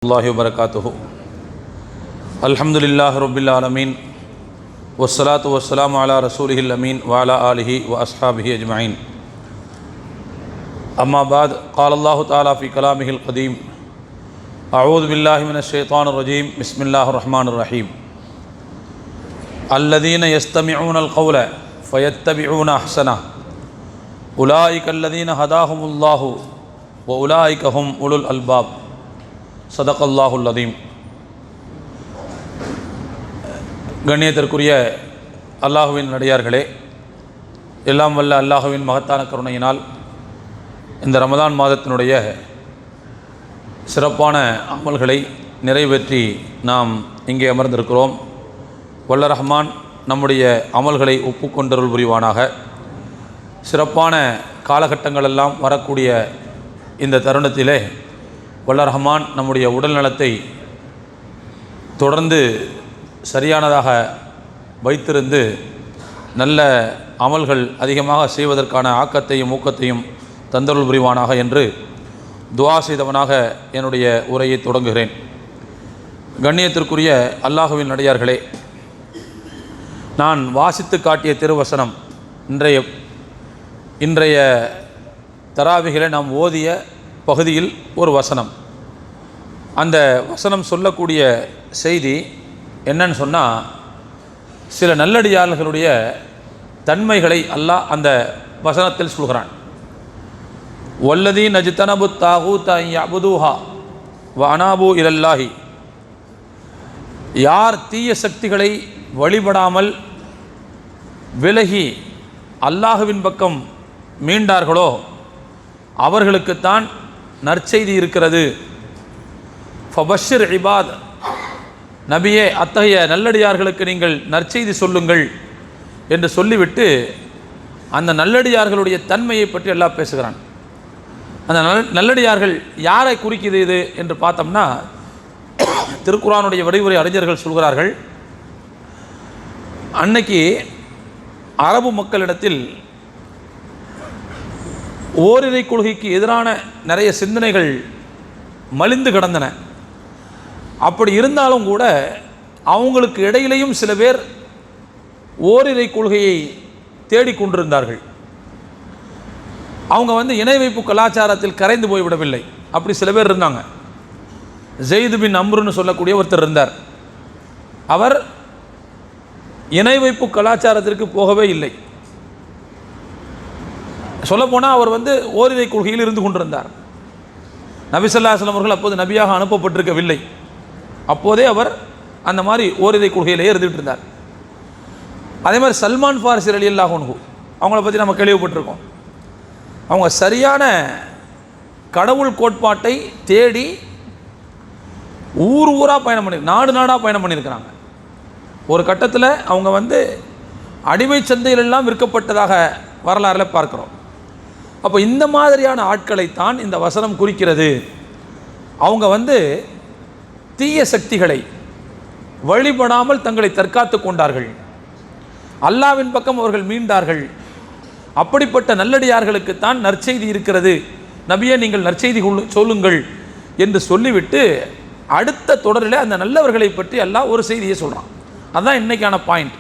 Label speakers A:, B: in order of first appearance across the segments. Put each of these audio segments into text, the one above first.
A: الله وبركاته. الحمد لله رب العالمين والصلاة والسلام على رسوله الأمين وعلى آله وأصحابه أجمعين. أما بعد، قال الله تعالى في كلامه القديم: أعوذ بالله من الشيطان الرجيم، بسم الله الرحمن الرحيم. الذين يستمعون القول فيتبعون أحسنه أولئك الذين هداهم الله وأولئك هم أولو الألباب. சதகல்லாஹுல் அதீம். கண்ணியத்திற்குரிய அல்லாஹுவின் நடிகார்களே, எல்லாம் வல்ல அல்லாஹுவின் மகத்தான கருணையினால் இந்த ரமதான் மாதத்தினுடைய சிறப்பான அமல்களை நிறைவேற்றி நாம் இங்கே அமர்ந்திருக்கிறோம். வல்ல ரஹ்மான் நம்முடைய அமல்களை ஒப்புக்கொண்டருள் புரிவானாக. சிறப்பான காலகட்டங்களெல்லாம் வரக்கூடிய இந்த தருணத்திலே வல்ல ரஹ்மான் நம்முடைய உடல் நலத்தை தொடர்ந்து சரியானதாக வைத்திருந்து நல்ல அமல்கள் அதிகமாக செய்வதற்கான ஆக்கத்தையும் ஊக்கத்தையும் தந்தருள் புரிவானாக என்று துஆ செய்தவனாக என்னுடைய உரையை தொடங்குகிறேன். கண்ணியத்திற்குரிய அல்லாஹுவின் நடிகார்களே, நான் வாசித்து காட்டிய திருவசனம் இன்றைய தராவிகளை நாம் ஓதிய பகுதியில் ஒரு வசனம். அந்த வசனம் சொல்லக்கூடிய செய்தி என்னன்னு சொன்னால், சில நல்லடியார்களுடைய தன்மைகளை அல்லாஹ் அந்த வசனத்தில் சொல்கிறான். வல்லதீன ஜிதனபு தாகூத யஅபுதுஹா வ அனாபு இலல்லாஹி. யார் தீய சக்திகளை வழிபடாமல் விலகி அல்லாஹுவின் பக்கம் மீண்டார்களோ அவர்களுக்குத்தான் நற்செய்தி இருக்கிறது. ஃபபஷிர் இபாத். நபியே, அத்தகைய நல்லடியார்களுக்கு நீங்கள் நற்செய்தி சொல்லுங்கள் என்று சொல்லிவிட்டு அந்த நல்லடியார்களுடைய தன்மையை பற்றி எல்லாம் பேசுகிறான். அந்த நல்லடியார்கள் யாரை குறிக்குது இது என்று பார்த்தோம்னா, திருக்குர்ஆனுடைய விடைவுரை அறிஞர்கள் சொல்கிறார்கள், அன்னைக்கு அரபு மக்களிடத்தில் ஓரிரை கொள்கைக்கு எதிரான நிறைய சிந்தனைகள் மலிந்து கிடந்தன. அப்படி இருந்தாலும் கூட அவங்களுக்கு இடையிலையும் சில பேர் ஓரிரை கொள்கையை தேடிக்கொண்டிருந்தார்கள். அவங்க இணை வைப்பு கலாச்சாரத்தில் கரைந்து போய்விடவில்லை. அப்படி சில பேர் இருந்தாங்க. ஜெயிது பின் அம்ருன்னு சொல்லக்கூடிய ஒருத்தர் இருந்தார். அவர் இணை வைப்பு கலாச்சாரத்திற்கு போகவே இல்லை. சொல்லப்போனால் அவர் ஓரிரை கொள்கையில் இருந்து கொண்டிருந்தார். நபி ஸல்லல்லாஹு அலைஹி வஸல்லம் அவர்கள் அப்போது நபியாக அனுப்பப்பட்டிருக்கவில்லை. அப்போதே அவர் அந்த மாதிரி ஓரிரை கொள்கையிலேயே இருந்துகிட்டு இருந்தார். அதே மாதிரி சல்மான் ஃபாரிஸி ரலியல்லாஹு அன்ஹு, அவங்கள பற்றி நம்ம கேள்விப்பட்டிருக்கோம். அவங்க சரியான கடவுள் கோட்பாட்டை தேடி ஊராக பயணம் பண்ணி நாடாக பயணம் பண்ணியிருக்கிறாங்க. ஒரு கட்டத்தில் அவங்க அடிமை சந்தையிலெல்லாம் விற்கப்பட்டதாக வரலாறில் பார்க்குறோம். அப்போ இந்த மாதிரியான ஆட்களைத்தான் இந்த வசனம் குறிக்கிறது. அவங்க தீய சக்திகளை வழிபடாமல் தங்களை தற்காத்து கொண்டார்கள். அல்லாஹ்வின் பக்கம் அவர்கள் மீண்டார்கள். அப்படிப்பட்ட நல்லடியார்களுக்குத்தான் நற்செய்தி இருக்கிறது. நபியே, நீங்கள் நற்செய்தி சொல்லுங்கள் என்று சொல்லிவிட்டு அடுத்த தொடரில் அந்த நல்லவர்களை பற்றி அல்லாஹ் ஒரு செய்தியை சொல்கிறான். அதுதான் இன்றைக்கான பாயிண்ட்.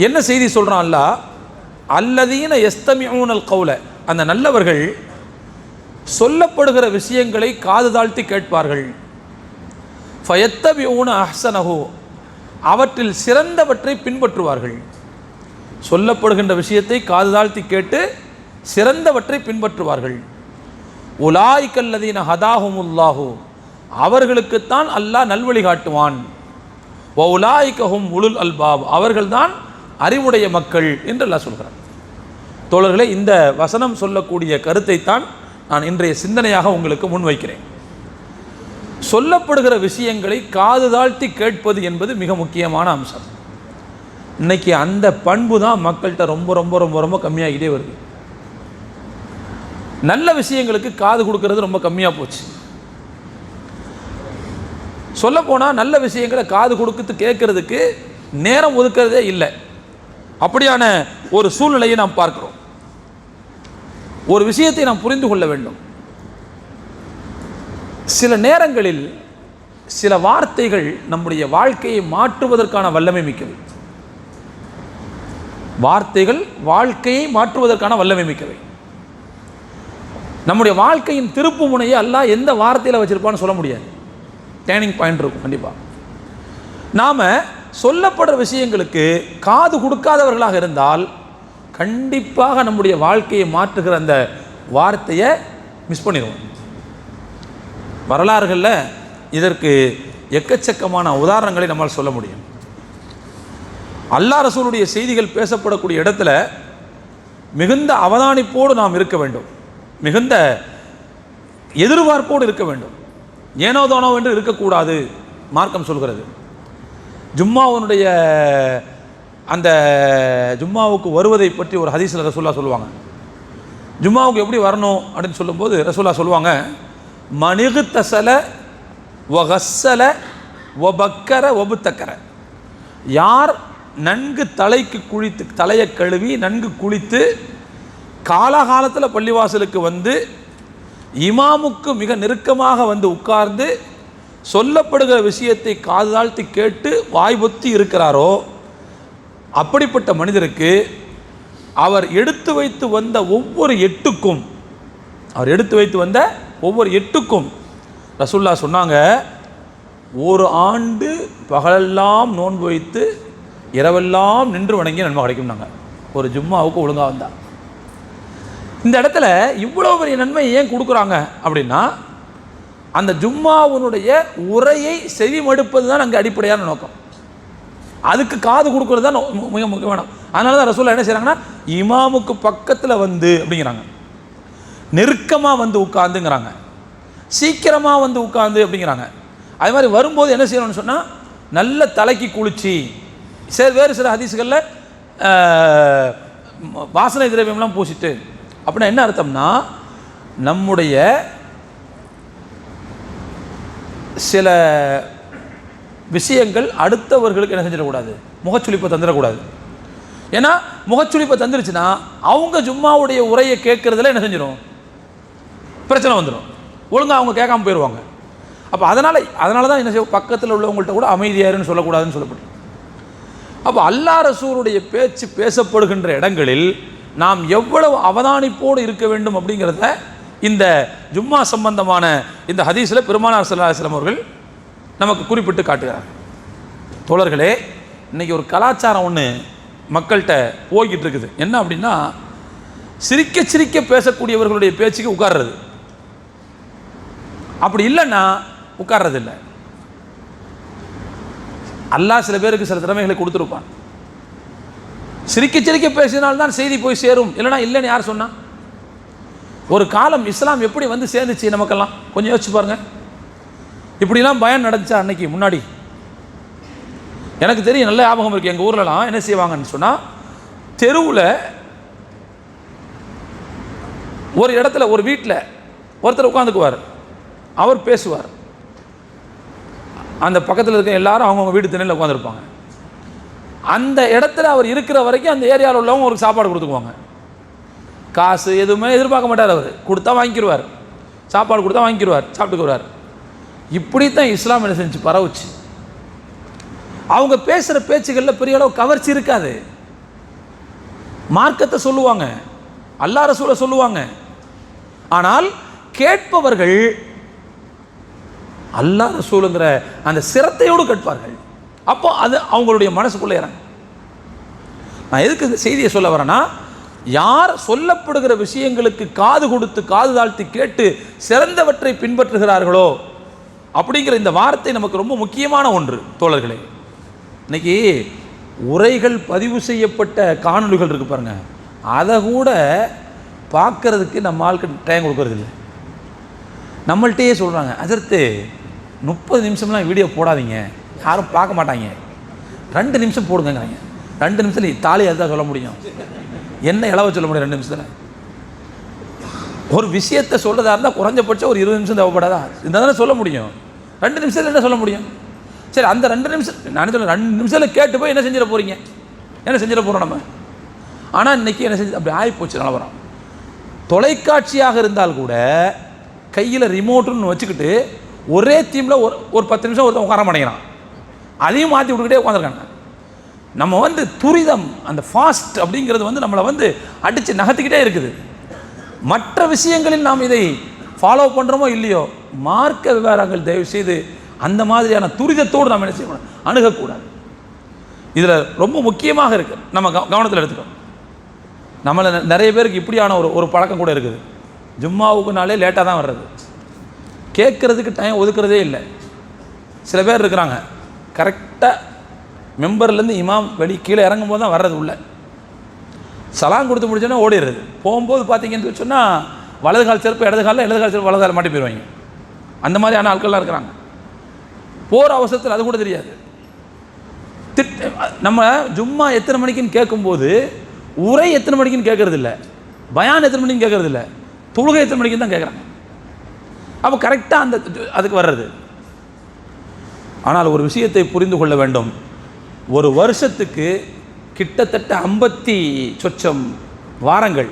A: என்ன செய்தி சொல்கிறான் அல்லாஹ்? அல்லதீன யஸ்தமிஊனல் கௌல. அந்த நல்லவர்கள் சொல்லப்படுகிற விஷயங்களை காது தாழ்த்தி கேட்பார்கள். ஃபயத்தபிஊன அஹ்ஸனஹு. அவற்றில் சிறந்தவற்றை பின்பற்றுவார்கள். சொல்லப்படுகின்ற விஷயத்தை காது தாழ்த்தி கேட்டு சிறந்தவற்றை பின்பற்றுவார்கள். உலாயிகல்லதீன ஹதாஹுமுல்லாஹு. அவர்களுக்குத்தான் அல்லாஹ் நல்வழி காட்டுவான். வ உலாயிகஹும் உலுல் அல்பாப். அவர்கள்தான் அறிவுடைய மக்கள் என்று அல்லாஹ் சொல்கிறார். தோழர்களே, இந்த வசனம் சொல்லக்கூடிய கருத்தைத்தான் நான் இன்றைய சிந்தனையாக உங்களுக்கு முன்வைக்கிறேன். சொல்லப்படுகிற விஷயங்களை காது தாழ்த்தி கேட்பது என்பது மிக முக்கியமான அம்சம். இன்னைக்கு அந்த பண்பு தான் மக்கள்கிட்ட ரொம்ப ரொம்ப ரொம்ப ரொம்ப கம்மியாகிட்டே வருது. நல்ல விஷயங்களுக்கு காது கொடுக்கறது ரொம்ப கம்மியாக போச்சு. சொல்லப்போனால் நல்ல விஷயங்களை காது கொடுத்து கேட்கறதுக்கு நேரம் ஒதுக்கிறதே இல்லை. அப்படியான ஒரு சூழ்நிலையை நாம் பார்க்கிறோம். ஒரு விஷயத்தை நாம் புரிந்து கொள்ள வேண்டும். சில நேரங்களில் சில வார்த்தைகள் நம்முடைய வாழ்க்கையை மாற்றுவதற்கான வல்லமை மிக்கவை. வார்த்தைகள் வாழ்க்கையை மாற்றுவதற்கான வல்லமை மிக்கவை. நம்முடைய வாழ்க்கையின் திருப்பு முனையை அல்லாஹ் எந்த வார்த்தையில் வச்சிருப்பான்னு சொல்ல முடியாது. டேர்னிங் பாயிண்ட் இருக்கும் கண்டிப்பாக. நாம் சொல்லப்படுற விஷயங்களுக்கு காது கொடுக்காதவர்களாக இருந்தால் கண்டிப்பாக நம்முடைய வாழ்க்கையை மாற்றுகிற அந்த வார்த்தையை மிஸ் பண்ணிடுவோம். வரலாறுகளில் இதற்கு எக்கச்சக்கமான உதாரணங்களை நம்மால் சொல்ல முடியும். அல்லாஹ் ரசூலுடைய செய்திகள் பேசப்படக்கூடிய இடத்துல மிகுந்த அவதானிப்போடு நாம் இருக்க வேண்டும், மிகுந்த எதிர்பார்ப்போடு இருக்க வேண்டும். ஏனோ தானோ என்று இருக்கக்கூடாது. மார்க்கம் சொல்கிறது. ஜும்மாவுடைய அந்த ஜும்மாவுக்கு வருவதை பற்றி ஒரு ஹதீஸில் ரசூல்லா சொல்லுவாங்க. ஜும்மாவுக்கு எப்படி வரணும் அப்படின்னு சொல்லும்போது ரசூல்லா சொல்லுவாங்க, மனிகு தசல வகஸ்ஸல வபக்கர வபுத்தக்கர, யார் நன்கு தலைக்கு குளித்து தலையை கழுவி நன்கு குளித்து காலகாலத்தில் பள்ளிவாசலுக்கு வந்து இமாமுக்கு மிக நெருக்கமாக வந்து உட்கார்ந்து சொல்லப்படுகிற விஷயத்தை காது தாழ்த்தி கேட்டு வாய்பொத்தி இருக்கிறாரோ அப்படிப்பட்ட மனிதருக்கு அவர் எடுத்து வைத்து வந்த ஒவ்வொரு எட்டுக்கும் ரசூல்லா சொன்னாங்க, ஒரு ஆண்டு பகலெல்லாம் நோன்பு வைத்து இரவெல்லாம் நின்று வணங்கி நன்மை கிடைக்கும்னாங்க. ஒரு ஜும்மாவுக்கு ஒழுங்காக வந்தா. இந்த இடத்துல இவ்வளோ பெரிய நன்மை ஏன் கொடுக்குறாங்க அப்படின்னா, அந்த ஜும்மாவுடைய உரையை செவிமடுப்பது தான் அங்கே அடிப்படையான நோக்கம். அதுக்கு காது கொடுக்கறது தான் மிக முக்கியமான. அதனால தான் ரசூலுல்லாஹ் என்ன செய்கிறாங்கன்னா, இமாமுக்கு பக்கத்தில் வந்து அப்படிங்கிறாங்க, நெருக்கமாக வந்து உட்காந்துங்கிறாங்க, சீக்கிரமாக வந்து உட்காந்து அப்படிங்கிறாங்க. அது மாதிரி வரும்போது என்ன செய்யணும்னு சொன்னால், நல்ல தலைக்கு குளிச்சு, வேறு சில ஹதீஸ்களில் வாசனை திரவியம்லாம் பூசிட்டு. அப்படின்னா என்ன அர்த்தம்னா, நம்முடைய சில விஷயங்கள் அடுத்தவர்களுக்கு என்ன செஞ்சிடக்கூடாது, முகச்சுளிப்பை தந்துடக்கூடாது. ஏன்னா முகச்சுளிப்பை தந்துருச்சுன்னா அவங்க ஜும்மாவுடைய உரையை கேட்கறதுல என்ன செஞ்சிடும், பிரச்சனை வந்துடும், ஒழுங்காக அவங்க கேட்காம போயிடுவாங்க. அப்போ அதனால தான் என்ன செய்வோம், பக்கத்தில் உள்ளவங்கள்ட்ட கூட அமைதியாருன்னு சொல்லக்கூடாதுன்னு சொல்லப்படும். அப்போ அல்லாஹ் ரசூலுடைய பேச்சு பேசப்படுகின்ற இடங்களில் நாம் எவ்வளவு அவதானிப்போடு இருக்க வேண்டும் அப்படிங்கிறத இந்த ஜும்மா சம்பந்தமான இந்த ஹதீஸில் பெருமானார் ஸல்லல்லாஹு அலைஹி வஸல்லம் அவர்கள் நமக்கு குறிப்பிட்டு காட்டுகிறார். தோழர்களே, இன்றைக்கி ஒரு கலாச்சாரம் ஒன்று மக்கள்கிட்ட போய்கிட்டு இருக்குது. என்ன அப்படின்னா, சிரிக்க சிரிக்க பேசக்கூடியவர்களுடைய பேச்சுக்கு உட்கார்றது, அப்படி இல்லைன்னா உட்கார்றதில்லை. அல்லாஹ் சில பேருக்கு சில திறமைகளை கொடுத்துருப்பான். சிரிக்க சிரிக்க பேசினால்தான் செய்தி போய் சேரும், இல்லைனா இல்லைன்னு யார் சொன்னா? ஒரு காலம் இஸ்லாம் எப்படி வந்து சேர்ந்துச்சு நமக்கெல்லாம் கொஞ்சம் யோசிச்சு பாருங்க. இப்படிலாம் பயம் நடந்துச்சா அன்னைக்கு முன்னாடி? எனக்கு தெரியும், நல்ல ஞாபகம் இருக்குது. எங்கள் ஊர்லலாம் என்ன செய்வாங்கன்னு சொன்னால், தெருவில் ஒரு இடத்துல ஒரு வீட்டில் ஒருத்தர் உட்காந்துக்குவார், அவர் பேசுவார். அந்த பக்கத்தில் இருக்க எல்லாரும் அவங்கவுங்க வீட்டு திண்ணையில் உட்காந்துருப்பாங்க. அந்த இடத்துல அவர் இருக்கிற வரைக்கும் அந்த ஏரியாவில் உள்ளவங்க அவருக்கு சாப்பாடு கொடுத்துக்குவாங்க. காசு எதுவுமே எதிர்பார்க்க மாட்டார். அவர் கொடுத்தா வாங்கிக்கிடுவார், சாப்பாடு கொடுத்தா வாங்கிக்கிடுவார், சாப்பிட்டுக்குவார். இப்படி தான் இஸ்லாம் என்ன செஞ்சு பரவுச்சு. அவங்க பேசுகிற பேச்சுகளில் பெரிய அளவு கவர்ச்சி இருக்காது. மார்க்கத்தை சொல்லுவாங்க, அல்லாஹ் ரசூலை சொல்லுவாங்க. ஆனால் கேட்பவர்கள் அல்லாஹ் ரசூலுங்கிற அந்த சிரத்தையோடு கேட்பார்கள். அப்போ அது அவங்களுடைய மனசுக்குள்ளே இறங்கும். நான் எதுக்கு இந்த செய்தியை சொல்ல வரேன்னா, யார் சொல்லப்படுகிற விஷயங்களுக்கு காது கொடுத்து காது தாழ்த்தி கேட்டு சிறந்தவற்றை பின்பற்றுகிறார்களோ அப்படிங்கிற இந்த வார்த்தை நமக்கு ரொம்ப முக்கியமான ஒன்று. தோழர்களே, இன்னைக்கு உரைகள் பதிவு செய்யப்பட்ட காணொலிகள் இருக்கு பாருங்க, அதை கூட பார்க்கறதுக்கு நம்ம ஆளுக்கு டைம் கொடுக்கறதில்லை. நம்மள்கிட்டயே சொல்கிறாங்க, அதற்கு 30 நிமிஷம்லாம் வீடியோ போடாதீங்க, யாரும் பார்க்க மாட்டாங்க, 2 நிமிஷம் போடுங்கிறாங்க. 2 நிமிஷத்தில் தாலி அதுதான் சொல்ல முடியும், என்ன இளவ சொல்ல முடியும் 2 நிமிஷத்தில்? ஒரு விஷயத்தை சொல்கிறதா இருந்தால் குறைஞ்சபட்சம் ஒரு 20 நிமிஷம் தேவைப்படாதா? இந்த தானே சொல்ல முடியும். 2 நிமிஷத்தில் என்ன சொல்ல முடியும்? சரி, அந்த 2 நிமிஷம் நான் சொல்ல 2 நிமிஷத்தில் கேட்டு போய் என்ன செஞ்சிட போகிறீங்க? என்ன செஞ்சிட போகிறோம் நம்ம? ஆனால் இன்றைக்கி என்ன செஞ்சு அப்படி ஆகிப்போச்சு நிலவரம். தொலைக்காட்சியாக இருந்தால் கூட கையில் ரிமோட்டுன்னு வச்சுக்கிட்டு ஒரே டீமில் ஒரு 10 நிமிஷம் ஒருத்தன் உட்கார மாட்டேங்கிறான், அதையும் மாற்றி விட்டுக்கிட்டே உட்காந்துருக்காங்க. நம்ம வந்து துரிதம், அந்த ஃபாஸ்ட் அப்படிங்கிறது வந்து நம்மளை வந்து அடித்து நகர்த்திக்கிட்டே இருக்குது. மற்ற விஷயங்களில் நாம் இதை ஃபாலோ பண்ணுறோமோ இல்லையோ, மார்க்க விவகாரங்கள் தயவு செய்து அந்த மாதிரியான துரிதத்தோடு நாம் என்ன செய்யக்கூடாது, அணுகக்கூடாது. இதில் ரொம்ப முக்கியமாக இருக்குது, நம்ம கவனத்தில் எடுத்துக்கணும். நம்மளை நிறைய பேருக்கு இப்படியான ஒரு பழக்கம் கூட இருக்குது. ஜும்மாவுக்குனாலே லேட்டாக தான் வர்றது, கேட்குறதுக்கு டைம் ஒதுக்குறதே இல்லை. சில பேர் இருக்கிறாங்க, கரெக்டாக மெம்பர்லேருந்து இமாம் கீழே இறங்கும் போது தான் வர்றது உள்ள, சலாம் கொடுத்து முடிச்சோன்னா ஓடிடுறது. போகும்போது பார்த்தீங்கன்னு சொன்னால் வலது கால் செருப்பு இடது காலில், இடது கால் செருப்பு வலது கால் மாட்டி போயிடுவாங்க. அந்த மாதிரியான ஆட்கள்லாம் இருக்கிறாங்க. போகிற அவசரத்தில் அது கூட தெரியாது. நம்ம ஜும்மா எத்தனை மணிக்குன்னு கேட்கும்போது உரை எத்தனை மணிக்குன்னு கேட்கறது இல்லை, பயான் எத்தனை மணிக்குன்னு கேட்கறது இல்லை, தொழுகை எத்தனை மணிக்குன்னு தான் கேட்குறாங்க. அப்போ கரெக்டாக அதுக்கு வர்றது. ஆனால் ஒரு விஷயத்தை புரிந்து கொள்ள வேண்டும், ஒரு வருஷத்துக்கு கிட்டத்தட்ட 50 சொச்சம் வாரங்கள்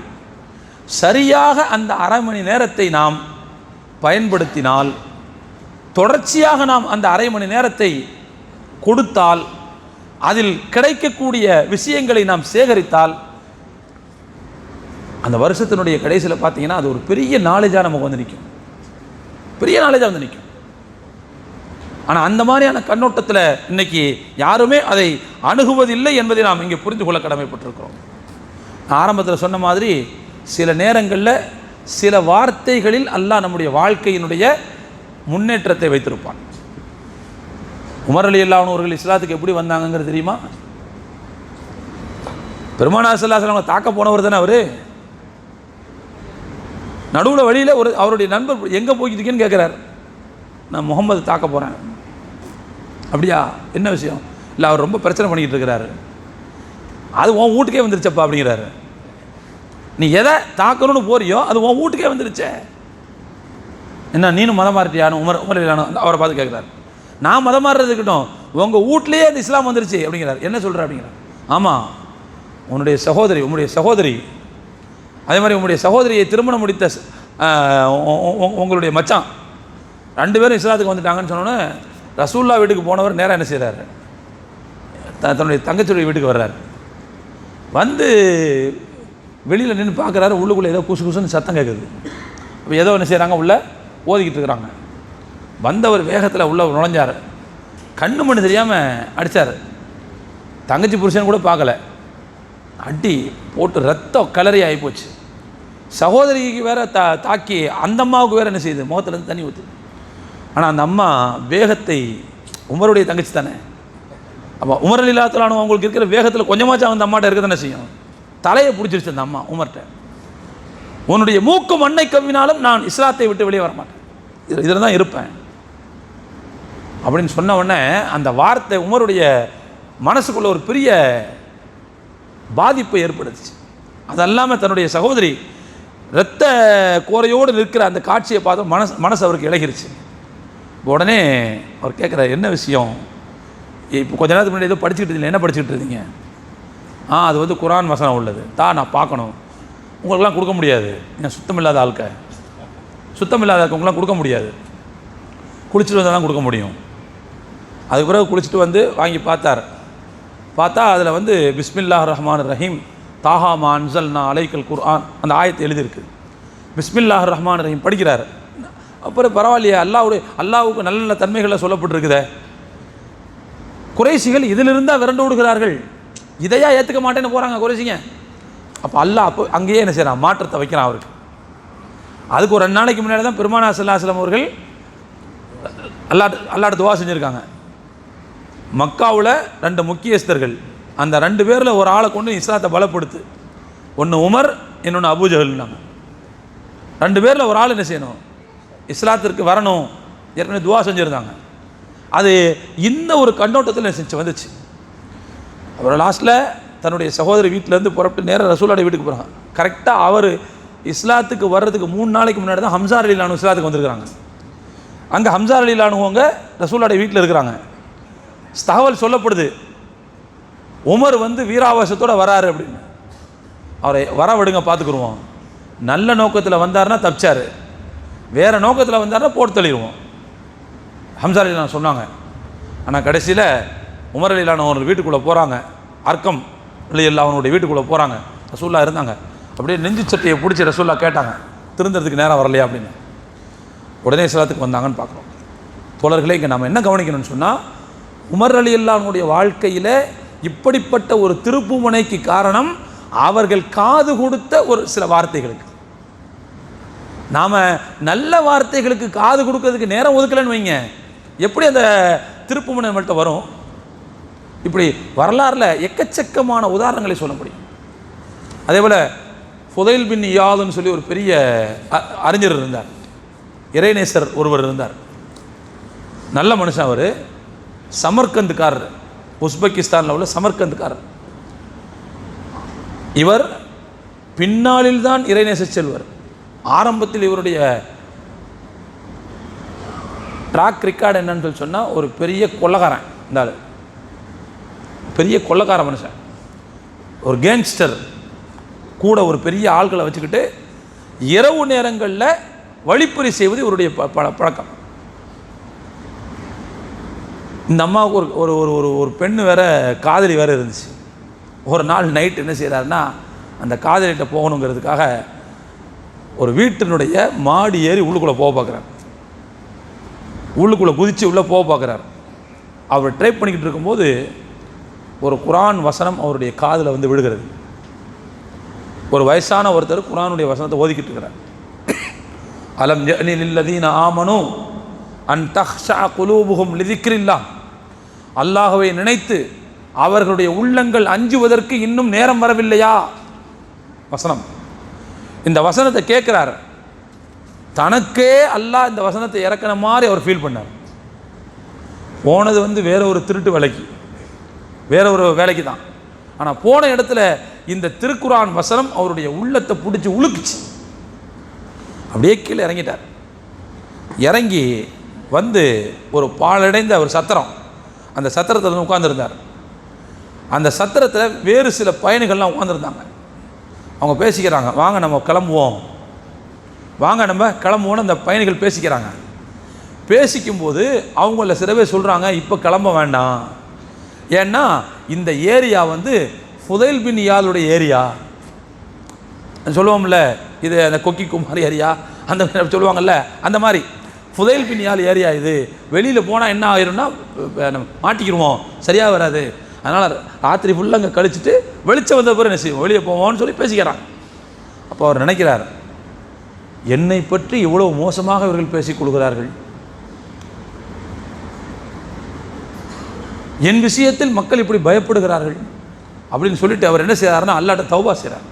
A: சரியாக அந்த அரை மணி நேரத்தை நாம் பயன்படுத்தினால், தொடர்ச்சியாக நாம் அந்த அரை மணி நேரத்தை கொடுத்தால், அதில் கிடைக்கக்கூடிய விஷயங்களை நாம் சேகரித்தால், அந்த வருஷத்தினுடைய கடைசியில் பார்த்தீங்கன்னா அது ஒரு பெரிய நாலேஜாக நமக்கு வந்து நிற்கும், பெரிய நாலேஜாக வந்து நிற்கும். ஆனால் அந்த மாதிரியான கண்ணோட்டத்தில் இன்னைக்கு யாருமே அதை அணுகுவதில்லை என்பதை நாம் இங்கே புரிந்து கொள்ள கடமைப்பட்டிருக்கிறோம். நான் ஆரம்பத்தில் சொன்ன மாதிரி சில நேரங்களில் சில வார்த்தைகளில் அல்லாஹ் நம்முடைய வாழ்க்கையினுடைய முன்னேற்றத்தை வைத்திருப்பான். உமர் ரலியல்லாஹு அன்ஹு அவர்கள் இஸ்லாத்துக்கு எப்படி வந்தாங்கங்கிறது தெரியுமா? பெருமானார் ஸல்லல்லாஹு அலைஹி வஸல்லம் தாக்க போனவர் தானே அவர். நடுவில் வழியில் அவருடைய நண்பர் எங்கே போய்கிட்டீங்கன்னு கேட்குறார். நான் முகமது தாக்க போகிறேன். அப்படியா, என்ன விஷயம்? இல்லை, அவர் ரொம்ப பிரச்சனை பண்ணிக்கிட்டு இருக்கிறாரு. அது உன் வீட்டுக்கே வந்துருச்சப்பா அப்படிங்கிறாரு. நீ எதை தாக்கணும்னு போறியோ அது உன் வீட்டுக்கே வந்துருச்சே, என்ன நீனும் மதம் மாறிட்டியானு உமர் அவரை பார்த்து கேட்குறாரு. நான் மதம் மாறுறது இருக்கட்டும், உங்கள் வீட்லேயே அந்த இஸ்லாம் வந்துருச்சு அப்படிங்கிறார். என்ன சொல்கிற அப்படிங்கிறார். ஆமாம், உன்னுடைய சகோதரி அதே மாதிரி உங்களுடைய சகோதரியை திருமணம் முடித்த உங்களுடைய மச்சான் 2 பேரும் இஸ்லாத்துக்கு வந்துட்டாங்கன்னு சொன்னோன்னே ரசூல்லா வீட்டுக்கு போனவர் நேராக என்ன செய்கிறாரு, தன்னுடைய தங்கச்சியுடைய வீட்டுக்கு வர்றாரு. வந்து வெளியில் நின்று பார்க்குறாரு, உள்ளுக்குள்ளே ஏதோ குசு குசுன்னு சத்தம் கேட்குது. இப்போ ஏதோ என்ன செய்கிறாங்க, உள்ளே ஓதிக்கிட்டு இருக்கிறாங்க. வந்தவர் வேகத்தில் உள்ளே நுழைஞ்சார், கண்ணு மண்ணு தெரியாமல் அடித்தார். தங்கச்சி புருஷன் கூட பார்க்கல, அடி போட்டு ரத்தம் கலரி ஆகிப்போச்சு. சகோதரிக்கு வேற தாக்கி அந்த அம்மாவுக்கு வேறு என்ன செய்யுது, முகத்துலேருந்து தண்ணி ஊற்று. ஆனால் அந்த அம்மா வேகத்தை, உமருடைய தங்கச்சி தானே, அப்போ உமர் ரலியல்லாஹு அன்ஹு அவங்களுக்கு இருக்கிற வேகத்தில் கொஞ்சமாச்சும் அந்த அம்மாட்ட இருக்க தானே செய்யும். தலையை பிடிச்சிருச்சு அந்த அம்மா உமர்கிட்ட. உன்னுடைய மூக்கு மண்ணை கவ்வினாலும் நான் இஸ்லாத்தை விட்டு வெளியே வரமாட்டேன், இதில் தான் இருப்பேன் அப்படின்னு சொன்ன உடனே அந்த வார்த்தை உமருடைய மனசுக்குள்ள ஒரு பெரிய பாதிப்பை ஏற்படுத்துச்சு. அது அல்லாமல் தன்னுடைய சகோதரி இரத்த கோரையோடு நிற்கிற அந்த காட்சியை பார்த்து மனசு அவருக்கு இழகிருச்சு. உடனே அவர் கேட்குறாரு, என்ன விஷயம்? இப்போ கொஞ்ச நேரத்துக்கு முன்னாடி ஏதோ படிச்சுக்கிட்டு இருந்தீங்க, என்ன படிச்சுக்கிட்டு இருந்தீங்க? அது வந்து குர்ஆன் வசனம் உள்ளது நான் பார்க்கணும். உங்களுக்கெல்லாம் கொடுக்க முடியாது, ஏன் சுத்தம் இல்லாத உங்களுக்குலாம் கொடுக்க முடியாது, குளிச்சுட்டு வந்தால் தான் கொடுக்க முடியும். அதுக்கு பிறகு குளிச்சுட்டு வந்து வாங்கி பார்த்தா அதில் வந்து பிஸ்மில்லாஹிர் ரஹ்மானிர் ரஹீம் தாஹா மா அன்ஸல்னா அலைக்கல் குர்ஆன் அந்த ஆயத்தை எழுதியிருக்கு. பிஸ்மில்லாஹிர் ரஹ்மானிர் ரஹீம் படிக்கிறார். அப்புறம் பரவாயில்லையே, அல்லாஹ்வுக்கு நல்ல நல்ல தன்மைகளை சொல்லப்பட்டிருக்குதே. குறைஷிகள் இதிலிருந்தால் விரண்டு விடுகிறார்கள், இதையா ஏற்றுக்க மாட்டேன்னு போகிறாங்க குறைஷிங்க. அப்போ அப்போ அங்கேயே என்ன செய்கிறான், மாற்றத்தை வைக்கிறான் அவருக்கு. அதுக்கு ஒரு 2 நாளைக்கு முன்னாடி தான் பெருமானார் ஸல்லல்லாஹு அலைஹி வஸல்லம் அவர்கள் அல்லாஹ்ட்ட துவா செஞ்சுருக்காங்க. மக்காவில் 2 முக்கியஸ்தர்கள், அந்த 2 பேரில் ஒரு ஆளை கொண்டு இஸ்லாத்தை பலப்படுத்து. ஒன்று உமர், இன்னொன்று அபூஜஹல்னாங்க. 2 பேரில் ஒரு ஆள் என்ன செய்யணும், இஸ்லாத்திற்கு வரணும். ஏற்கனவே துவா செஞ்சுருந்தாங்க. அது இந்த ஒரு கண்ணோட்டத்தில் வந்துச்சு. அப்புறம் லாஸ்ட்டில் தன்னுடைய சகோதரி வீட்டிலேருந்து புறப்பட்டு நேராக ரசூலுல்லாஹ் வீட்டுக்கு போகிறாங்க. கரெக்டாக அவர் இஸ்லாத்துக்கு வர்றதுக்கு 3 நாளைக்கு முன்னாடி தான் ஹம்ஸா ரலியல்லாஹு அன்ஹு இஸ்லாத்துக்கு வந்திருக்கிறாங்க. அங்கே ஹம்ஸா ரலியல்லாஹு அன்ஹுவங்க ரசூலுல்லாஹ் வீட்டில் இருக்கிறாங்க. தகவல் சொல்லப்படுது, உமர் வந்து வீராவேசத்தோடு வராரு அப்படின்னு. அவரை வர விடுங்க, பார்த்துக்குருவோம். நல்ல நோக்கத்தில் வந்தார்னா தப்பிச்சார், வேறு நோக்கத்தில் வந்தார்னா போட்டு தள்ளிடுவோம். ஹம்சா ரலியல்லாஹு சொன்னாங்க. ஆனால் கடைசியில் உமர் ரலியல்லாஹு ஒரு வீட்டுக்குள்ளே போகிறாங்க. அர்க்கம் ரலியல்லாஹு அவனுடைய வீட்டுக்குள்ளே போகிறாங்க. ரசூலுல்லாஹ் இருந்தாங்க. அப்படியே நெஞ்சு சட்டையை பிடிச்சி ரசூலுல்லாஹ் கேட்டாங்க, திருந்துறதுக்கு நேரம் வரலையா அப்படின்னு. உடனே இஸ்லாத்துக்கு வந்தாங்கன்னு பார்க்குறோம். தோழர்களே, இங்கே நம்ம என்ன கவனிக்கணும்னு சொன்னால், உமர் ரலியல்லாஹுடைய வாழ்க்கையில் இப்படிப்பட்ட ஒரு திருப்புமுனைக்கு காரணம் அவர்கள் காது கொடுத்த ஒரு சில வார்த்தைகளுக்கு. நாம் நல்ல வார்த்தைகளுக்கு காது கொடுக்கறதுக்கு நேரம் ஒதுக்கலைன்னு வைங்க, எப்படி அந்த திருப்புமுனை நம்மள்கிட்ட வரும்? இப்படி வரலாறில் எக்கச்சக்கமான உதாரணங்களை சொல்ல முடியும். அதே போல் ஃபுதைல் பின் இயாதுன்னு சொல்லி ஒரு பெரிய அறிஞர் இருந்தார், இறைநேசர் ஒருவர் இருந்தார். நல்ல மனுஷன் அவர், சமர்கந்துக்காரர், உஸ்பெகிஸ்தானில் உள்ள சமர்கந்துக்காரர். இவர் பின்னாளில் தான் இறைநேச செல்வர். ஆரம்பத்தில் இவருடைய ட்ராக் ரெக்கார்டு என்னன்னு சொல்லி சொன்னால், ஒரு பெரிய கொள்ளக்காரன். இந்த ஆள் பெரிய கொள்ளக்கார மனுஷன், ஒரு கேங்ஸ்டர் கூட ஒரு பெரிய ஆள்களை வச்சுக்கிட்டு இரவு நேரங்களில் வழிப்பறி செய்வது இவருடைய பழக்கம். இந்த அம்மாவுக்கு ஒரு ஒரு ஒரு ஒரு பெண்ணு வேற, காதலி வேறு இருந்துச்சு. ஒரு நாள் நைட் என்ன செய்கிறாருன்னா, அந்த காதலிகிட்ட போகணுங்கிறதுக்காக ஒரு வீட்டினுடைய மாடி ஏறி உள்ளுக்குள்ளே போக பார்க்குறார். உள்ளுக்குள்ளே குதித்து உள்ளே போக பார்க்குறார். அவர் ட்ரை பண்ணிக்கிட்டு இருக்கும்போது ஒரு குரான் வசனம் அவருடைய காதில் வந்து விழுகிறது. ஒரு வயசான ஒருத்தர் குரானுடைய வசனத்தை ஓதிக்கிட்டு இருக்கிறார். அலம் யஅனி லில்லதீன ஆமனு அன் தக்ஷா குலூபுஹும் லிதிக்ரில்லாஹ். அல்லாஹ்வை நினைத்து அவர்களுடைய உள்ளங்கள் அஞ்சுவதற்கு இன்னும் நேரம் வரவில்லையா? வசனம். இந்த வசனத்தை கேட்குறார். தனக்கே அல்லாஹ் இந்த வசனத்தை இறக்கின மாதிரி அவர் ஃபீல் பண்ணார். போனது வந்து வேற ஒரு திருட்டு வேலைக்கு, வேற ஒரு வேலைக்கு தான். ஆனால் போன இடத்துல இந்த திருக்குரான் வசனம் அவருடைய உள்ளத்தை பிடிச்சி உழுக்குச்சு. அப்படியே கீழே இறங்கிட்டார். இறங்கி வந்து ஒரு பாலடைந்த ஒரு சத்திரம், அந்த சத்திரத்தில் உட்கார்ந்துருந்தார். அந்த சத்திரத்தில் வேறு சில பயணிகள்லாம் உட்காந்துருந்தாங்க. அவங்க பேசிக்கிறாங்க, வாங்க நம்ம கிளம்புவோம், வாங்க நம்ம கிளம்புவோன்னு அந்த பயணிகள் பேசிக்கிறாங்க. பேசிக்கும்போது அவங்கள சில பேர் சொல்கிறாங்க, இப்போ கிளம்ப வேண்டாம், ஏன்னா இந்த ஏரியா வந்து ஃபுதைல் பின் இயாதுடைய ஏரியா சொல்லுவோம்ல, இது அந்த கொக்கி குமார் ஏரியா அந்த சொல்லுவாங்கள்ல, அந்த மாதிரி ஃபுதைல் பின் இயாது ஏரியா இது. வெளியில் போனால் என்ன ஆயிரும்னா மாட்டிக்கிடுவோம், சரியாக வராது. அதனால் ராத்திரி ஃபுல்லாக அங்கே கழிச்சிட்டு வெளிச்சம் வந்த பிறகு என்ன செய்வோம், வெளியே போவோம்னு சொல்லி பேசிக்கிறாங்க. அப்போ அவர் நினைக்கிறார், என்னை பற்றி இவ்வளவு மோசமாக இவர்கள் பேசிக் கொள்கிறார்கள், என் விஷயத்தில் மக்கள் இப்படி பயப்படுகிறார்கள் அப்படின்னு சொல்லிட்டு அவர் என்ன செய்கிறாருன்னா, அல்லாஹ்ட்ட தௌபா செய்கிறார்.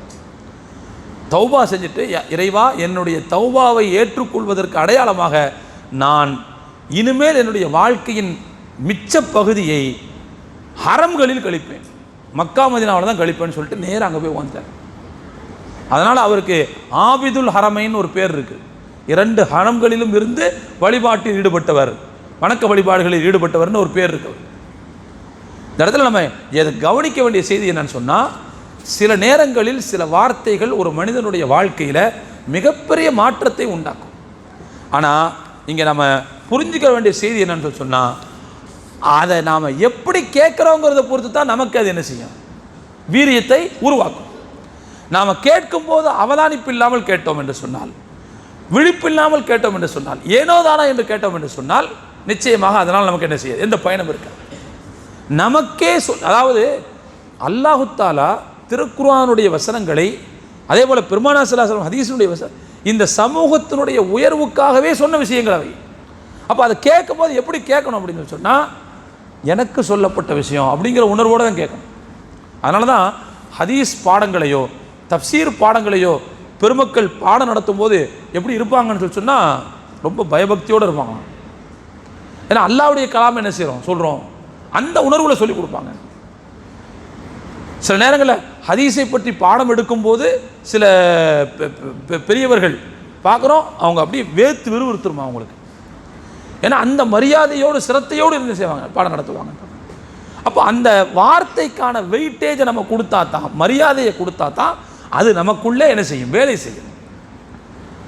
A: தௌபா செஞ்சுட்டு, இறைவா என்னுடைய தௌபாவை ஏற்றுக்கொள்வதற்கு அடையாளமாக நான் இனிமேல் என்னுடைய வாழ்க்கையின் மிச்ச பகுதியை ஹரம்களில் கழிப்பேன், மக்கா மதீனாவில் தான் கழிப்பேன்னு சொல்லிட்டு நேராக அங்கே போய் வந்துட்டார். அதனால் அவருக்கு ஆபிதுல் ஹரமைன்னு ஒரு பேர் இருக்குது. 2 ஹரம்களிலும் இருந்து வழிபாட்டில் ஈடுபட்டவர், வணக்க வழிபாடுகளில் ஈடுபட்டவர்னு ஒரு பேர் இருக்குது. இந்த இடத்துல நம்ம எதை கவனிக்க வேண்டிய செய்தி என்னன்னு சொன்னால், சில நேரங்களில் சில வார்த்தைகள் ஒரு மனிதனுடைய வாழ்க்கையில் மிகப்பெரிய மாற்றத்தை உண்டாக்கும். ஆனால் இங்கே நம்ம புரிஞ்சுக்க வேண்டிய செய்தி என்னன்னு சொன்னால், அதை நாம் எப்படி கேட்குறோங்கிறத பொறுத்து தான் நமக்கு அது என்ன செய்யும், வீரியத்தை உருவாக்கும். நாம் கேட்கும்போது அவதானிப்பு இல்லாமல் கேட்டோம் என்று சொன்னால், விழிப்பில்லாமல் கேட்டோம் என்று சொன்னால், ஏனோ தானா என்று கேட்டோம் என்று சொன்னால், நிச்சயமாக அதனால் நமக்கு என்ன செய்யாது, எந்த பயனும் இருக்காது. நமக்கே அதாவது அல்லாஹு தஆலா திருக்குர்ஆனுடைய வசனங்களை, அதே போல் பெருமானா ஸல்லல்லாஹு அலைஹி வஸல்லம் ஹதீஸுடைய வசனம், இந்த சமூகத்தினுடைய உயர்வுக்காகவே சொன்ன விஷயங்கள் அவை. அப்போ அதை கேட்கும்போது எப்படி கேட்கணும் அப்படின்னு சொன்னால், எனக்கு சொல்லப்பட்ட விஷயம் அப்படிங்கிற உணர்வோடு தான் கேட்கணும். அதனால தான் ஹதீஸ் பாடங்களையோ தஃப்சீர் பாடங்களையோ பெருமக்கள் பாடம் நடத்தும் போது எப்படி இருப்பாங்கன்னு சொன்னால், ரொம்ப பயபக்தியோடு இருப்பாங்க. ஏன்னா அல்லாஹ்வுடைய கலாம் என்ன செய்கிறோம் சொல்கிறோம், அந்த உணர்வில் சொல்லிக் கொடுப்பாங்க. சில நேரங்களில் ஹதீஸை பற்றி பாடம் எடுக்கும்போது சில பெரியவர்கள் பார்க்குறோம், அவங்க அப்படியே வேர்த்து விறுவிறுத்துருமா அவங்களுக்கு. ஏன்னா அந்த மரியாதையோடு சிரத்தையோடு இருந்து செய்வாங்க, பாடம் நடத்துவாங்க. அப்போ அந்த வார்த்தைக்கான வெயிட்டேஜை நம்ம கொடுத்தா தான், மரியாதையை கொடுத்தா தான் அது நமக்குள்ளே என்ன செய்யும், வேலை செய்யும்.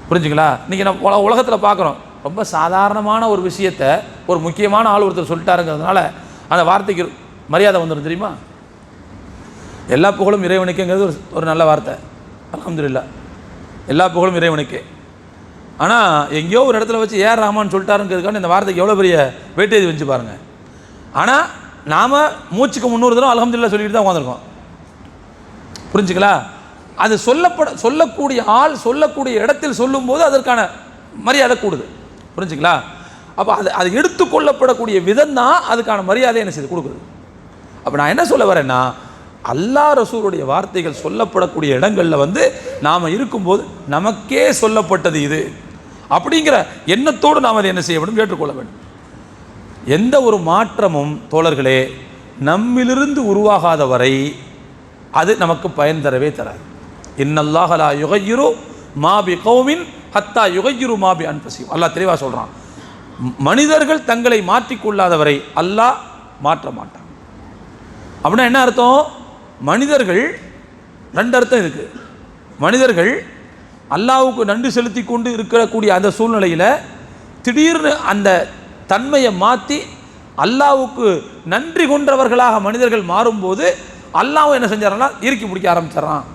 A: புரிஞ்சுங்களா? இன்றைக்கி நம்ம உலகத்தில் பார்க்குறோம், ரொம்ப சாதாரணமான ஒரு விஷயத்தை ஒரு முக்கியமான ஆள் ஒருத்தர் சொல்லிட்டாருங்கிறதுனால அந்த வார்த்தைக்கு மரியாதை வந்துடும் தெரியுமா? எல்லா புகழும் இறைவனுக்குங்கிறது ஒரு நல்ல வார்த்தை, அல்ஹம்துலில்லாஹ், எல்லா புகழும் இறைவனுக்கு. ஆனால் எங்கேயோ ஒரு இடத்துல வச்சு ஏஆர் ரஹ்மான் சொல்லிட்டாருங்கிறதுக்கான இந்த வார்த்தைக்கு எவ்வளோ பெரிய வெயிட்டேஜ் வச்சு பாருங்கள். ஆனால் நாம் மூச்சுக்கு 300 தடவை அல்ஹம்துலில்லாஹ் சொல்லிட்டு தான் உட்காந்துருக்கோம். புரிஞ்சுங்களா? அது சொல்லக்கூடிய ஆள் சொல்லக்கூடிய இடத்தில் சொல்லும்போது அதற்கான மரியாதை கூடுது. புரிஞ்சுங்களா? அப்போ அது எடுத்துக்கொள்ளப்படக்கூடிய விதம் தான் அதுக்கான மரியாதை என்ன செய்து கொடுக்குது. அப்போ நான் என்ன சொல்ல வரேன்னா, அல்லாஹ் ரசூலுடைய வார்த்தைகள் சொல்லப்படக்கூடிய இடங்களில் வந்து நாம் இருக்கும்போது நமக்கே சொல்லப்பட்டது இது அப்படிங்கிற எண்ணத்தோடு நாம் அதை என்ன செய்ய வேண்டும், ஏற்றுக்கொள்ள வேண்டும். எந்த ஒரு மாற்றமும் தோழர்களே நம்மிலிருந்து உருவாகாத வரை அது நமக்கு பயன் தரவே தராது. இன்னல்லாஹ லா யுகையிரு மா பி கௌமின் ஹத்தா யுகையிரு மா பி அன்ஃபுஸிஹிம். அல்லாஹ் தெளிவாக சொல்கிறான், மனிதர்கள் தங்களை மாற்றிக்கொள்ளாதவரை அல்லாஹ் மாற்ற மாட்டான். அப்படின்னா என்ன அர்த்தம்? மனிதர்கள் ரெண்டு அர்த்தம் இருக்குது. மனிதர்கள் அல்லாஹ்வுக்கு நன்றி செலுத்தி கொண்டு இருக்கக்கூடிய அந்த சூழ்நிலையில் திடீர்னு அந்த தன்மையை மாற்றி அல்லாஹ்வுக்கு நன்றி கொன்றவர்களாக மனிதர்கள் மாறும்போது அல்லாஹ் என்ன செஞ்சாரன்னா இறுக்கி பிடிக்க ஆரம்பிச்சிடறான்.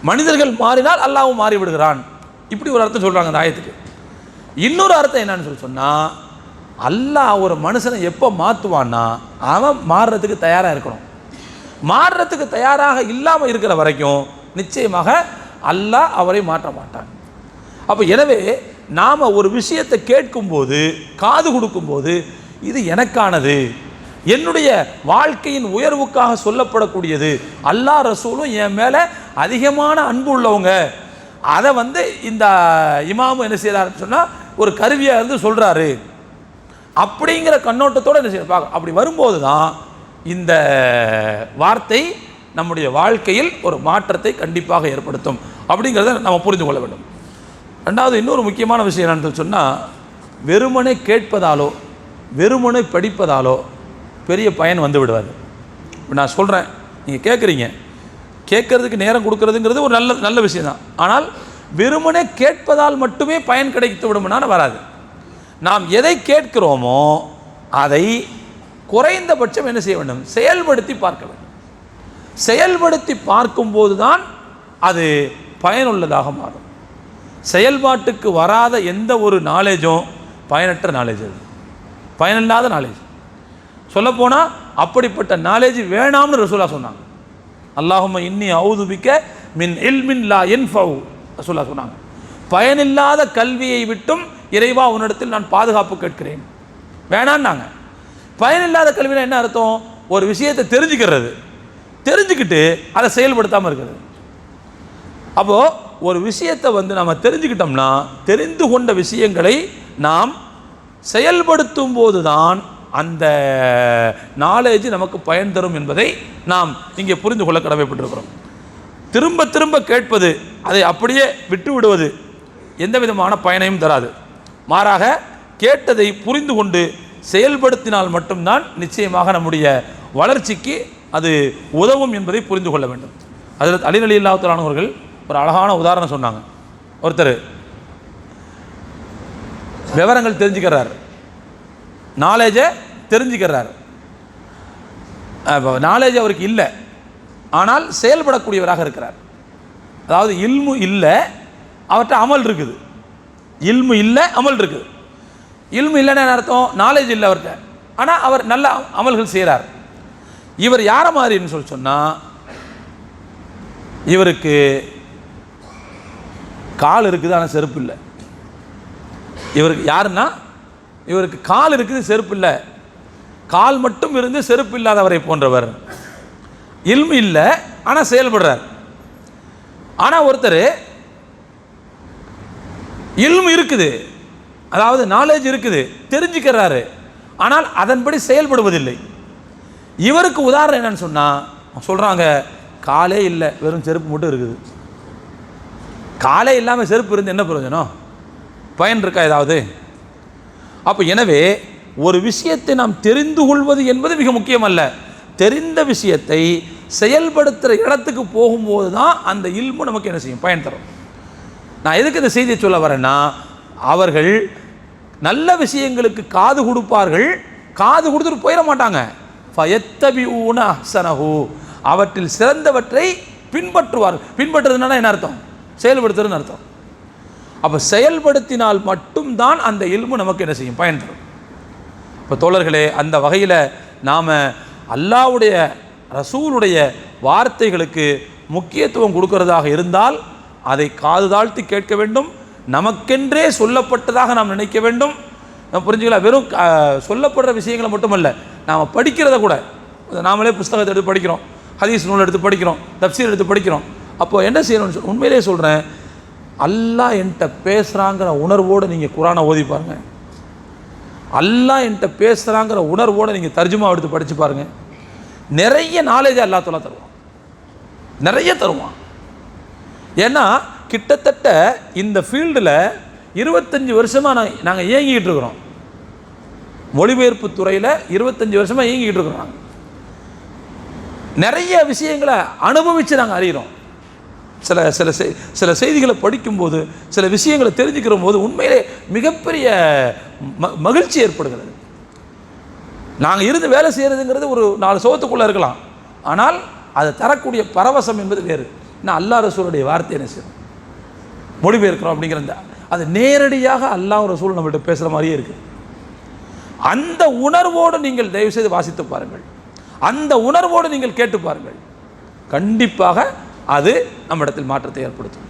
A: மனிதர்கள் மாறினால் அல்லாஹ்வும் மாறிவிடுகிறான். இப்படி ஒரு அர்த்தம் சொல்கிறாங்க அந்த ஆயத்துக்கு. இன்னொரு அர்த்தம் என்னன்னு சொன்னால், அல்லாஹ் ஒரு மனுஷனை எப்போ மாற்றுவான்னா அவன் மாறுறதுக்கு தயாராக இருக்கணும். மாறுறதுக்கு தயாராக இல்லாமல் இருக்கிற வரைக்கும் நிச்சயமாக அல்லாஹ் அவரை மாற்ற மாட்டான். அப்போ எனவே நாம் ஒரு விஷயத்தை கேட்கும்போது, காது கொடுக்கும்போது, இது எனக்கானது, என்னுடைய வாழ்க்கையின் உயர்வுக்காக சொல்லப்படக்கூடியது, அல்லாஹ் ரசூலும் என் மேலே அதிகமான அன்பு உள்ளவங்க, அதை வந்து இந்த இமாமும் என்ன செய்கிறாருன்னு சொன்னால் ஒரு கருவியாக இருந்து சொல்கிறாரு அப்படிங்கிற கண்ணோட்டத்தோடு என்ன செய்ய பார்க்க. அப்படி வரும்போது தான் இந்த வார்த்தை நம்முடைய வாழ்க்கையில் ஒரு மாற்றத்தை கண்டிப்பாக ஏற்படுத்தும் அப்படிங்கிறத நம்ம புரிந்து கொள்ள வேண்டும். ரெண்டாவது இன்னொரு முக்கியமான விஷயம் என்னன்னு சொன்னால், வெறுமனை கேட்பதாலோ வெறுமனை படிப்பதாலோ பெரிய பயன் வந்து விடுவாது. இப்போ நான் சொல்கிறேன், நீங்கள் கேட்குறீங்க, கேட்கறதுக்கு நேரம் கொடுக்கறதுங்கிறது ஒரு நல்ல விஷயம் தான். ஆனால் வெறுமனே கேட்பதால் மட்டுமே பயன் கிடைத்து விடும்னா வராது. நாம் எதை கேட்கிறோமோ அதை குறைந்தபட்சம் என்ன செய்ய வேண்டும், செயல்படுத்தி பார்க்க வேண்டும். செயல்படுத்தி பார்க்கும்போது தான் அது பயனுள்ளதாக மாறும். செயல்பாட்டுக்கு வராத எந்த ஒரு நாலேஜும் பயனற்ற நாலேஜ், அது பயனில்லாத நாலேஜ். சொல்லப்போனால் அப்படிப்பட்ட நாலேஜ் வேணாம்னு ரசூலா சொன்னாங்க. அல்லாஹும்ம இன்னி அஊது பிக்க மின் இல்மின் லா யன்ஃபஉ ரசூலா சொன்னாங்க. பயனில்லாத கல்வியை விட்டும் இறைவா உன்னிடத்தில் நான் பாதுகாப்பு கேட்கிறேன் வேணான்னாங்க. பயனில்லாத கல்வினா என்ன அர்த்தம்? ஒரு விஷயத்தை தெரிஞ்சுக்கிட்டு அதை செயல்படுத்தாமல் இருக்கிறது. அப்போது ஒரு விஷயத்தை வந்து நம்ம தெரிஞ்சுக்கிட்டோம்னா, தெரிந்து கொண்ட விஷயங்களை நாம் செயல்படுத்தும் போது தான் அந்த நாலேஜ் நமக்கு பயன் தரும் என்பதை நாம் இங்கே புரிந்து கொள்ள கடமைப்பட்டிருக்கிறோம். திரும்ப திரும்ப கேட்பது, அதை அப்படியே விட்டு விடுவது எந்த விதமான பயனையும் தராது. மாறாக கேட்டதை புரிந்து கொண்டு செயல்படுத்தினால் மட்டும்தான் நிச்சயமாக நம்முடைய வளர்ச்சிக்கு அது உதவும் என்பதை புரிந்து கொள்ள வேண்டும். அதில் அலி ரலியல்லாஹு தஆலா அவர்கள் ஒரு அழகான உதாரணம் சொன்னாங்க. ஒருத்தர் விவரங்கள் தெரிஞ்சுக்கிறார், நாலேஜை தெரிஞ்சுக்கிறார். நாலேஜ் அவருக்கு இல்லை, ஆனால் செயல்படக்கூடியவராக இருக்கிறார். அதாவது இல்மு இல்லை, அவர்கிட்ட அமல் இருக்குது. இல்மு இல்லை, அமல் இருக்குது. இல்மு இல்லைன்னு அர்த்தம், நாலேஜ் இல்லை அவர்கிட்ட, ஆனால் அவர் நல்ல அமல்கள் செய்கிறார். இவர் யாரை மாதிரின்னு சொன்னால், இவருக்கு கால் இருக்குது ஆனால் செருப்பு இல்லை. இவருக்கு யாருன்னா, இவருக்கு கால் இருக்குது செருப்பு இல்லை, கால் மட்டும் இருந்து செருப்பு இல்லாதவரை போன்றவர். இல்மு இல்லை ஆனால் செயல்படுறார். ஆனால் ஒருத்தர் இல்மு இருக்குது, அதாவது நாலேஜ் இருக்குது, தெரிஞ்சுக்கிறாரு, ஆனால் அதன்படி செயல்படுவதில்லை. இவருக்கு உதாரணம் என்னன்னு சொன்னால் சொல்கிறாங்க, காலே இல்லை, வெறும் செருப்பு மட்டும் இருக்குது. காலே இல்லாமல் செருப்பு இருந்து என்ன பிரயோஜனம்? பயன் இருக்கா ஏதாவது? அப்போ எனவே ஒரு விஷயத்தை நாம் தெரிந்து கொள்வது என்பது மிக முக்கியமல்ல. தெரிந்த விஷயத்தை செயல்படுத்துகிற இடத்துக்கு போகும்போது தான் அந்த இல்மு நமக்கு என்ன செய்யும், பயன் தரும். நான் எதுக்கு இந்த செய்தியை சொல்ல வரேன்னா, அவர்கள் நல்ல விஷயங்களுக்கு காது கொடுப்பார்கள், காது கொடுத்துட்டு போயிட மாட்டாங்க. ஃபயத்தபிஊன அஹ்ஸனஹு, அவற்றில் சிறந்தவற்றை பின்பற்றுவார்கள். பின்பற்றுறதுன்னா என்ன அர்த்தம்? செயல்படுத்துறதுன்னு அர்த்தம். அப்போ செயல்படுத்தினால் மட்டும்தான் அந்த இல்மு நமக்கு என்ன செய்யும்? பயன் தரும். இப்போ தோழர்களே, அந்த வகையில் நாம் அல்லாஹ்வுடைய ரசூலுடைய வார்த்தைகளுக்கு முக்கியத்துவம் கொடுக்கறதாக இருந்தால் அதை காது தாழ்த்தி கேட்க வேண்டும். நமக்கென்றே சொல்லப்பட்டதாக நாம் நினைக்க வேண்டும். நம்ம புரிஞ்சுக்கலாம். வெறும் சொல்லப்படுற விஷயங்களை மட்டுமல்ல, நாம் படிக்கிறத கூட, நாமளே புஸ்தகத்தை எடுத்து படிக்கிறோம், ஹதீஸ் நூல் எடுத்து படிக்கிறோம், தப்சீர் எடுத்து படிக்கிறோம். அப்போது என்ன செய்யணும்னு உண்மையிலே சொல்கிறேன், அல்லாஹ் என்கிட்ட பேசுகிறாங்கிற உணர்வோடு நீங்கள் குரானை ஓதி பாருங்கள். அல்லாஹ் என்கிட்ட பேசுகிறாங்கிற உணர்வோடு நீங்கள் தர்ஜுமா எடுத்து படித்து பாருங்கள். நிறைய நாலேஜ் அல்லாஹ் தஆலா தருவான், நிறைய தருவான். ஏன்னா கிட்டத்தட்ட இந்த ஃபீல்டில் 25 வருஷமாக நாங்கள் இயங்கிக்கிட்டு இருக்கிறோம். மொழிபெயர்ப்பு துறையில் 25 வருஷமாக இயங்கிக்கிட்டு இருக்கிறோம். நாங்கள் நிறைய விஷயங்களை அனுபவித்து நாங்கள் அறிகிறோம். சில சில சில செய்திகளை படிக்கும்போது, சில விஷயங்களை தெரிஞ்சுக்கிற போது உண்மையிலே மிகப்பெரிய மகிழ்ச்சி ஏற்படுகிறது. நாங்கள் இருந்து வேலை செய்கிறதுங்கிறது ஒரு 4 சுவத்துக்குள்ளே இருக்கலாம், ஆனால் அதை தரக்கூடிய பரவசம் என்பது வேறு. நான் அல்லாஹ் ரசூலுடைய வார்த்தை என்ன செய்யணும், மொழிபெயர்க்கிறோம் அப்படிங்கிற அது நேரடியாக அல்லாஹ் ரசூல் நம்மள்கிட்ட பேசுகிற மாதிரியே இருக்குது. அந்த உணர்வோடு நீங்கள் தயவுசெய்து வாசித்து பாருங்கள், அந்த உணர்வோடு நீங்கள் கேட்டு பாருங்கள். கண்டிப்பாக அது நம்மிடத்தில் மாற்றத்தை ஏற்படுத்தும்.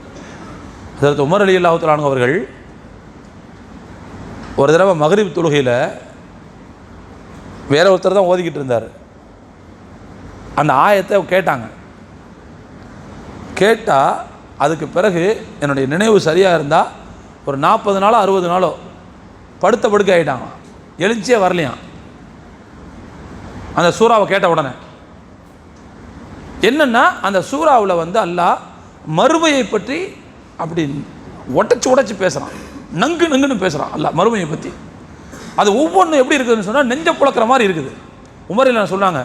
A: அதற்கு உமர் ரலியல்லாஹு தஆலா அன்ஹு அவர்கள் ஒரு தடவை மக்ரிப் தொழுகையில் வேற ஒருத்தர் தான் ஓதிக்கிட்டு இருந்தார். அந்த ஆயத்தை கேட்டாங்க. கேட்டால் அதுக்கு பிறகு என்னுடைய நினைவு சரியாக இருந்தால் ஒரு 40 நாளோ 60 நாளோ படுத்த படுக்க ஆகிட்டாங்க, எழுச்சியே வரலையாம். அந்த சூறாவை கேட்ட உடனே என்னென்னா, அந்த சூறாவில் வந்து அல்லாஹ் மறுமையை பற்றி அப்படி உடச்சி பேசுகிறான், நங்குன்னு பேசுகிறான் அல்லாஹ் மறுமையை பற்றி. அது ஒவ்வொன்றும் எப்படி இருக்குதுன்னு சொன்னால் நெஞ்ச புழக்கிற மாதிரி இருக்குது. உமரில் சொன்னாங்க,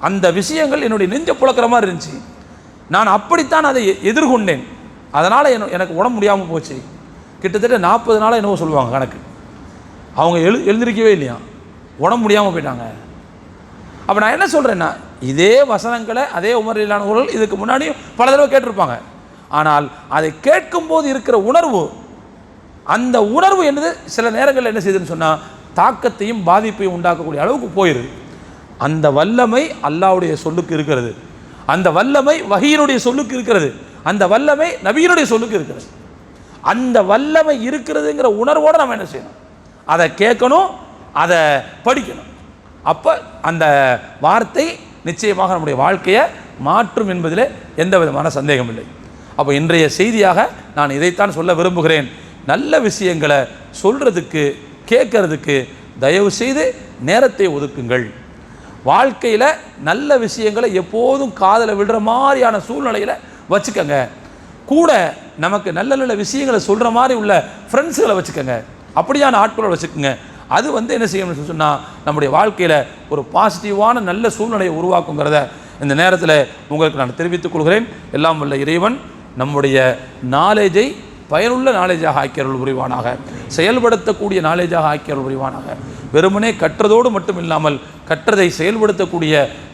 A: அந்த விஷயங்கள் என்னுடைய நெஞ்ச புழக்கிற மாதிரி இருந்துச்சு, நான் அப்படித்தான் அதை எதிர்கொண்டேன், அதனால் எனக்கு உடம்பு முடியாமல் போச்சு. கிட்டத்தட்ட 40 நாளாக என்னவோ சொல்லுவாங்க கணக்கு. அவங்க எழுந்திருக்கவே இல்லையா, உடம்பு முடியாமல் போயிட்டாங்க. அப்போ நான் என்ன சொல்கிறேன்னா, இதே வசனங்களை அதே உமர் ரலியல்லாஹு இதுக்கு முன்னாடியும் பல தடவை கேட்டிருப்பாங்க. ஆனால் அதை கேட்கும்போது இருக்கிற உணர்வு, அந்த உணர்வு என்னது சில நேரங்களில் என்ன செய்யுதுன்னு சொன்னால் தாக்கத்தையும் பாதிப்பையும் உண்டாக்கக்கூடிய அளவுக்கு போயிடுது. அந்த வல்லமை அல்லாஹ்வுடைய சொல்லுக்கு இருக்கிறது, அந்த வல்லமை வஹீனுடைய சொல்லுக்கு இருக்கிறது, அந்த வல்லமை நபியினுடைய சொல்லுக்கு இருக்கிறது. அந்த வல்லமை இருக்கிறதுங்கிற உணர்வோடு நம்ம என்ன செய்யணும், அதை கேட்கணும், அதை படிக்கணும். அப்போ அந்த வார்த்தை நிச்சயமாக நம்முடைய வாழ்க்கையை மாற்றும் என்பதில் எந்த விதமான சந்தேகம் இல்லை. அப்போ இன்றைய செய்தியாக நான் இதைத்தான் சொல்ல விரும்புகிறேன். நல்ல விஷயங்களை சொல்கிறதுக்கு கேட்கறதுக்கு தயவு செய்து நேரத்தை ஒதுக்குங்கள். வாழ்க்கையில் நல்ல விஷயங்களை எப்போதும் காதில் விடுற மாதிரியான சூழ்நிலையில் வச்சுக்கோங்க. கூட நமக்கு நல்ல நல்ல விஷயங்களை சொல்கிற மாதிரி உள்ள ஃப்ரெண்ட்ஸுகளை வச்சுக்கோங்க, அப்படியான ஆட்களை வச்சுக்கோங்க. அது வந்து என்ன செய்யணும்னு சொன்னால் நம்முடைய வாழ்க்கையில் ஒரு பாசிட்டிவான நல்ல சூழ்நிலையை உருவாக்குங்கிறத இந்த நேரத்தில் உங்களுக்கு நான் தெரிவித்துக் கொள்கிறேன். எல்லாம் வல்ல இறைவன் நம்முடைய நாலேஜை பயனுள்ள நாலேஜாக ஆக்கியருள் புரிவானாக, செயல்படுத்தக்கூடிய நாலேஜாக ஆக்கியருள் புரிவானாக. வெறுமனே கற்றதோடு மட்டும் இல்லாமல் கற்றதை செயல்படுத்தக்கூடிய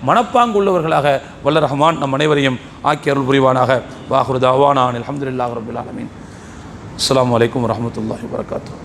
A: மனப்பாங்குள்ளவர்களாக வல்ல ரஹ்மான் நம் அனைவரையும் ஆக்கியருள் புரிவானாக. வாஹிரு தஅவானா அல்ஹம்துலில்லாஹி ரப்பில் ஆலமீன். அஸ்ஸலாமு அலைக்கும் வரஹ்மத்துல்லாஹி வபரகாத்துஹு.